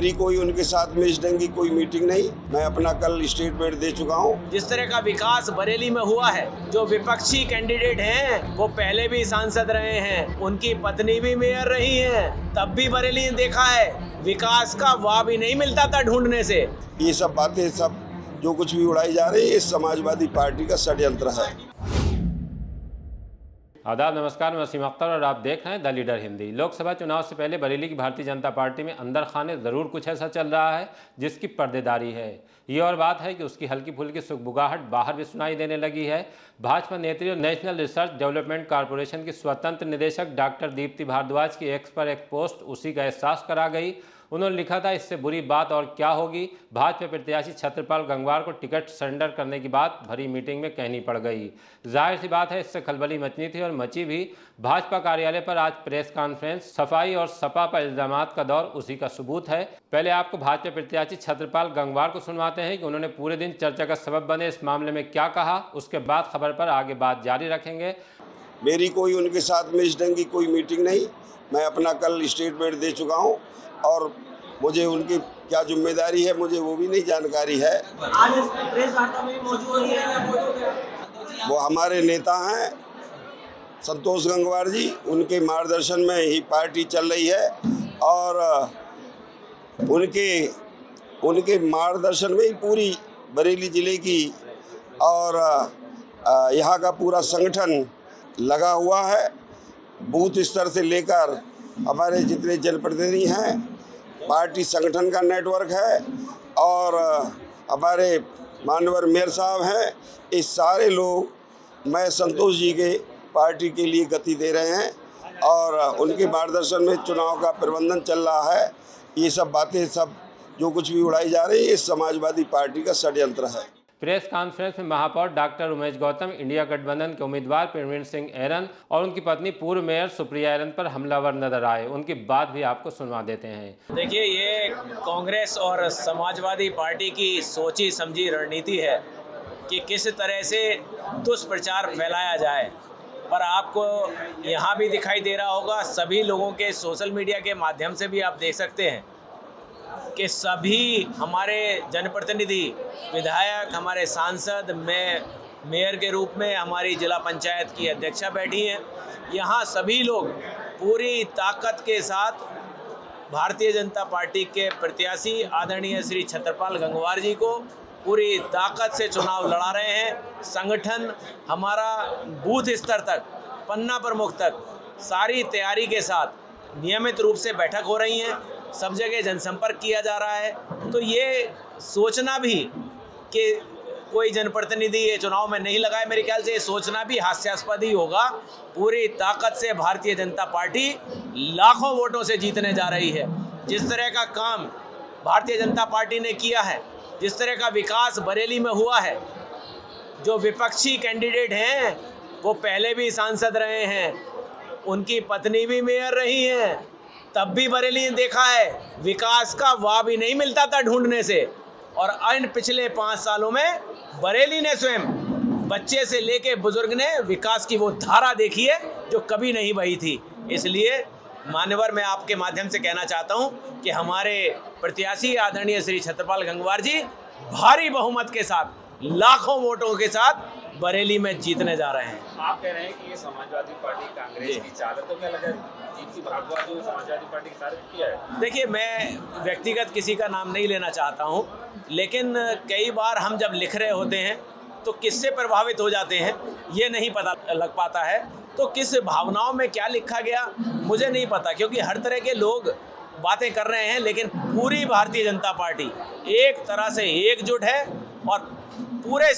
मेरी कोई उनके साथ में इस ढंग की कोई मीटिंग नहीं। मैं अपना कल स्टेटमेंट दे चुका हूँ। जिस तरह का विकास बरेली में हुआ है, जो विपक्षी कैंडिडेट हैं वो पहले भी सांसद रहे हैं, उनकी पत्नी भी मेयर रही हैं, तब भी बरेली ने देखा है विकास का वाह भी नहीं मिलता था ढूंढने से। ये सब बातें सब जो कुछ भी उड़ाई जा रही है, ये समाजवादी पार्टी का षड्यंत्र है। आदाब, नमस्कार। मैं वसीम अख्तर और आप देख रहे हैं द लीडर हिंदी। लोकसभा चुनाव से पहले बरेली की भारतीय जनता पार्टी में अंदर खाने ज़रूर कुछ ऐसा चल रहा है जिसकी पर्देदारी है। ये और बात है कि उसकी हल्की फुल्की सुगबुगाहट बाहर भी सुनाई देने लगी है। भाजपा नेत्री और नेशनल रिसर्च डेवलपमेंट कॉरपोरेशन की स्वतंत्र निदेशक डॉक्टर दीप्ति भारद्वाज की एक्स पर एक पोस्ट उसी का एहसास करा गई। उन्होंने लिखा था, इससे बुरी बात और क्या होगी। भाजपा प्रत्याशी छत्रपाल गंगवार को टिकट सरेंडर करने की बात भरी मीटिंग में कहनी पड़ गई। जाहिर सी बात है, इससे खलबली मचनी थी और मची भी। भाजपा कार्यालय पर आज प्रेस कॉन्फ्रेंस, सफाई और सपा पर इल्जामात का दौर उसी का सबूत है। पहले आपको भाजपा प्रत्याशी छत्रपाल गंगवार को सुनवाते हैं कि उन्होंने पूरे दिन चर्चा का सबब बने इस मामले में क्या कहा। उसके बाद खबर पर आगे बात जारी रखेंगे। मेरी कोई उनके साथ में इस ढंग की कोई मीटिंग नहीं। मैं अपना कल स्टेटमेंट दे चुका हूँ और मुझे उनकी क्या जिम्मेदारी है मुझे वो भी नहीं जानकारी है। आज प्रेस वार्ता में मौजूद है, वो हमारे नेता हैं संतोष गंगवार जी, उनके मार्गदर्शन में ही पार्टी चल रही है और उनके मार्गदर्शन में ही पूरी बरेली ज़िले की और यहाँ का पूरा संगठन लगा हुआ है। बूथ स्तर से लेकर हमारे जितने जनप्रतिनिधि हैं, पार्टी संगठन का नेटवर्क है और हमारे माननीय मेयर साहब हैं, ये सारे लोग मैं संतोष जी के पार्टी के लिए गति दे रहे हैं और उनके मार्गदर्शन में चुनाव का प्रबंधन चल रहा है। ये सब बातें सब जो कुछ भी उड़ाई जा रही है, ये समाजवादी पार्टी का षड्यंत्र है। प्रेस कॉन्फ्रेंस में महापौर डॉक्टर उमेश गौतम, इंडिया गठबंधन के उम्मीदवार प्रवीण सिंह ऐरन और उनकी पत्नी पूर्व मेयर सुप्रिया ऐरन पर हमलावर नजर आए। उनकी बात भी आपको सुनवा देते हैं। देखिए, ये कांग्रेस और समाजवादी पार्टी की सोची समझी रणनीति है कि किस तरह से दुष्प्रचार फैलाया जाए। पर आपको यहाँ भी दिखाई दे रहा होगा, सभी लोगों के सोशल मीडिया के माध्यम से भी आप देख सकते हैं कि सभी हमारे जनप्रतिनिधि, विधायक, हमारे सांसद, मेयर के रूप में हमारी जिला पंचायत की अध्यक्षा बैठी हैं। यहाँ सभी लोग पूरी ताकत के साथ भारतीय जनता पार्टी के प्रत्याशी आदरणीय श्री छत्रपाल गंगवार जी को पूरी ताकत से चुनाव लड़ा रहे हैं। संगठन हमारा बूथ स्तर तक, पन्ना प्रमुख तक सारी तैयारी के साथ नियमित रूप से बैठक हो रही हैं। सब जगह जनसंपर्क किया जा रहा है। तो ये सोचना भी कि कोई जनप्रतिनिधि ये चुनाव में नहीं लगाए, मेरे ख्याल से ये सोचना भी हास्यास्पद ही होगा। पूरी ताकत से भारतीय जनता पार्टी लाखों वोटों से जीतने जा रही है। जिस तरह का काम भारतीय जनता पार्टी ने किया है, जिस तरह का विकास बरेली में हुआ है, जो विपक्षी कैंडिडेट हैं वो पहले भी सांसद रहे हैं, उनकी पत्नी भी मेयर रही हैं, तब भी बरेली ने देखा है विकास का वाह भी नहीं मिलता था ढूंढने से। और इन पिछले 5 सालों में बरेली ने स्वयं, बच्चे से लेके बुजुर्ग ने विकास की वो धारा देखी है जो कभी नहीं बही थी। इसलिए मान्यवर, मैं आपके माध्यम से कहना चाहता हूं कि हमारे प्रत्याशी आदरणीय श्री छत्रपाल गंगवार जी भारी बहुमत के साथ, लाखों वोटों के साथ बरेली में जीतने जा रहे हैं। आप कह रहे हैं कि ये समाजवादी पार्टी कांग्रेस की चाल है, तो क्या लगा दीप्ति भारद्वाज जो समाजवादी पार्टी की तारीफ किया है? देखिए, मैं व्यक्तिगत किसी का नाम नहीं लेना चाहता हूं, लेकिन कई बार हम जब लिख रहे होते हैं तो किससे प्रभावित हो जाते हैं ये नहीं पता लग पाता है। तो किस भावनाओं में क्या लिखा गया मुझे नहीं पता, क्योंकि हर तरह के लोग बातें कर रहे हैं, लेकिन पूरी भारतीय जनता पार्टी एक तरह से एकजुट है और पूरे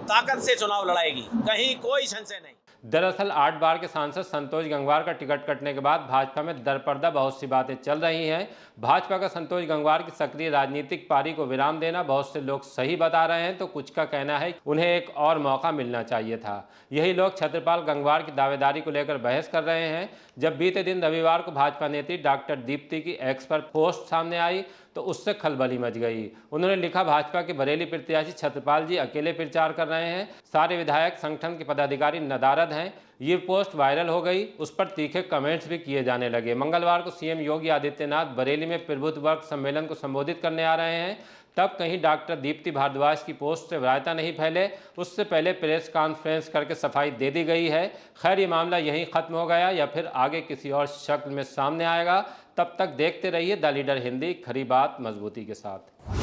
ताकत से चुनाव लड़ाएगी, कहीं कोई संशय नहीं। दरअसल 8 बार के सांसद संतोष गंगवार का टिकट कटने के बाद भाजपा में दरपर्दा बहुत सी बातें चल रही हैं। भाजपा का संतोष गंगवार की सक्रिय राजनीतिक पारी को विराम देना बहुत से लोग सही बता रहे हैं, तो कुछ का कहना है उन्हें एक और मौका मिलना चाहिए था। यही लोग छत्रपाल गंगवार की दावेदारी को लेकर बहस कर रहे हैं। जब बीते दिन रविवार को भाजपा नेत्री डॉक्टर दीप्ति की एक्स पर पोस्ट सामने आई तो उससे खलबली मच गई। उन्होंने लिखा, भाजपा के बरेली प्रत्याशी छत्रपाल जी अकेले प्रचार कर रहे हैं, सारे विधायक संगठन के पदाधिकारी नदारद हैं। ये पोस्ट वायरल हो गई, उस पर तीखे कमेंट्स भी किए जाने लगे। मंगलवार को सीएम योगी आदित्यनाथ बरेली में प्रबुद्ध वर्ग सम्मेलन को संबोधित करने आ रहे हैं, तब कहीं डॉक्टर दीप्ति भारद्वाज की पोस्ट से रायता नहीं फैले, उससे पहले प्रेस कॉन्फ्रेंस करके सफाई दे दी गई है। खैर, ये मामला यहीं ख़त्म हो गया या फिर आगे किसी और शक्ल में सामने आएगा, तब तक देखते रहिए द लीडर हिंदी, खरी बात मजबूती के साथ।